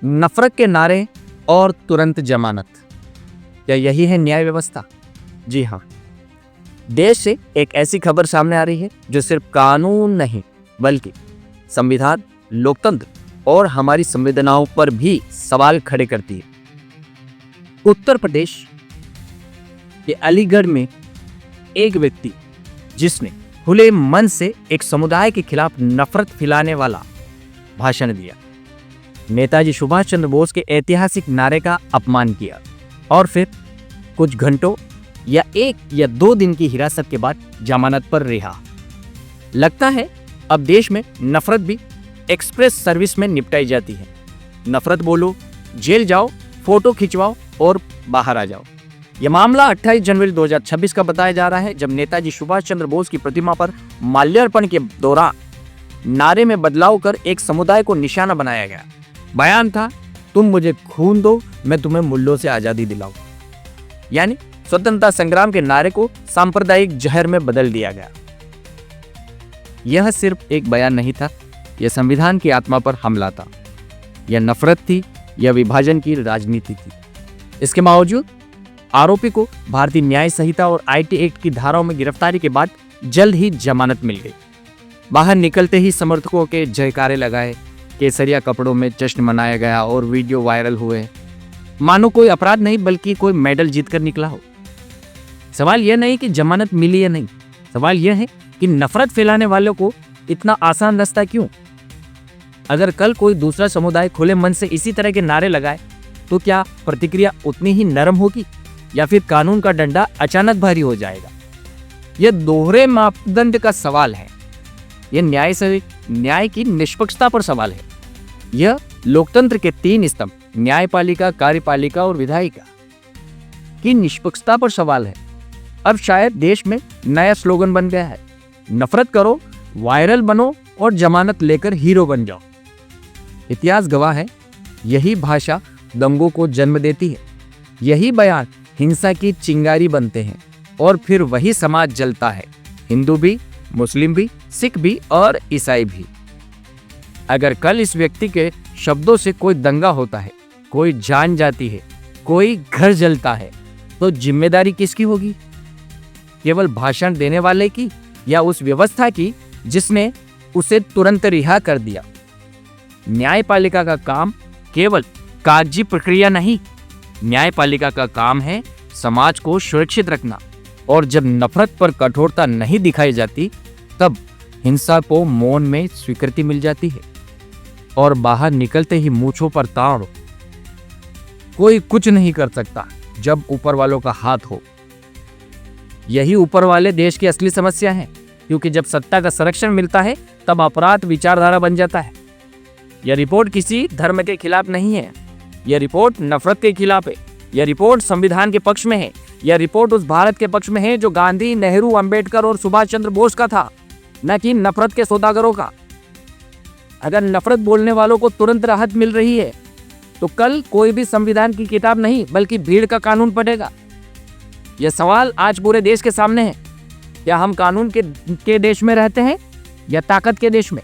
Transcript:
नफरत के नारे और तुरंत जमानत। क्या यही है न्याय व्यवस्था? जी हाँ। देश से एक ऐसी खबर सामने आ रही है जो सिर्फ कानून नहीं बल्कि संविधान, लोकतंत्र और हमारी संवेदनाओं पर भी सवाल खड़े करती है। उत्तर प्रदेश के अलीगढ़ में एक व्यक्ति जिसने खुले मन से एक समुदाय के खिलाफ नफरत फैलाने वाला भाषण दिया, नेताजी सुभाष चंद्र बोस के ऐतिहासिक नारे का अपमान किया और फिर कुछ घंटों या 1 या 2 दिन की हिरासत के बाद जमानत पर रिहा। लगता है अब देश में नफरत भी एक्सप्रेस सर्विस में निपटाई जाती है। नफरत बोलो, जेल जाओ, फोटो खिंचवाओ और बाहर आ जाओ। यह मामला 28 जनवरी 2026 का बताया जा रहा है, जब नेताजी सुभाष चंद्र बोस की प्रतिमा पर माल्यार्पण के दौरान नारे में बदलाव कर एक समुदाय को निशाना बनाया गया। बयान था, तुम मुझे खून दो, मैं तुम्हें मुल्लों से आजादी दिलाऊं। यानी स्वतंत्रता संग्राम के नारे को सांप्रदायिक जहर में बदल दिया गया। यह सिर्फ एक बयान नहीं था, यह संविधान की आत्मा पर हमला था। यह नफरत थी, यह विभाजन की राजनीति थी। इसके बावजूद आरोपी को भारतीय न्याय संहिता और आईटी एक्ट की धाराओं में गिरफ्तारी के बाद जल्द ही जमानत मिल गई। बाहर निकलते ही समर्थकों के जयकारे लगाए, केसरिया कपड़ों में जश्न मनाया गया और वीडियो वायरल हुए, मानो कोई अपराध नहीं बल्कि कोई मेडल जीतकर निकला हो। सवाल यह नहीं कि जमानत मिली या नहीं, सवाल यह है कि नफरत फैलाने वालों को इतना आसान रास्ता क्यों? अगर कल कोई दूसरा समुदाय खुले मन से इसी तरह के नारे लगाए तो क्या प्रतिक्रिया उतनी ही नरम होगी या फिर कानून का डंडा अचानक भारी हो जाएगा? यह दोहरे मापदंड का सवाल है। यह न्याय की निष्पक्षता पर सवाल है। यह लोकतंत्र के 3 स्तंभ न्यायपालिका, कार्यपालिका और विधायिका की निष्पक्षता पर सवाल है। अब शायद देश में नया स्लोगन बन गया है, नफरत करो, वायरल बनो और जमानत लेकर हीरो बन जाओ। इतिहास गवाह है, यही भाषा दंगों को जन्म देती है, यही बयान हिंसा की चिंगारी बनते हैं और फिर वही समाज जलता है, हिंदू भी, मुस्लिम भी, सिख भी और ईसाई भी। अगर कल इस व्यक्ति के शब्दों से कोई दंगा होता है, कोई जान जाती है, कोई घर जलता है, तो जिम्मेदारी किसकी होगी? केवल भाषण देने वाले की या उस व्यवस्था की जिसने उसे तुरंत रिहा कर दिया? न्यायपालिका का काम केवल कागजी प्रक्रिया नहीं, न्यायपालिका का काम है समाज को सुरक्षित रखना। और जब नफरत पर कठोरता नहीं दिखाई जाती, तब हिंसा को मौन में स्वीकृति मिल जाती है और बाहर निकलते ही मूंछों पर ताड़। कोई कुछ नहीं कर सकता जब ऊपर वालों का हाथ हो। यही ऊपर वाले देश की असली समस्या है, क्योंकि जब सत्ता का संरक्षण मिलता है तब अपराध विचारधारा बन जाता है। यह रिपोर्ट किसी धर्म के खिलाफ नहीं है, यह रिपोर्ट नफरत के खिलाफ है। यह रिपोर्ट संविधान के पक्ष में है। यह रिपोर्ट उस भारत के पक्ष में है जो गांधी, नेहरू, अंबेडकर और सुभाष चंद्र बोस का था, न कि नफरत के सौदागरों का। अगर नफरत बोलने वालों को तुरंत राहत मिल रही है तो कल कोई भी संविधान की किताब नहीं बल्कि भीड़ का कानून पढ़ेगा। यह सवाल आज पूरे देश के सामने है, क्या हम कानून के देश में रहते हैं या ताकत के देश में?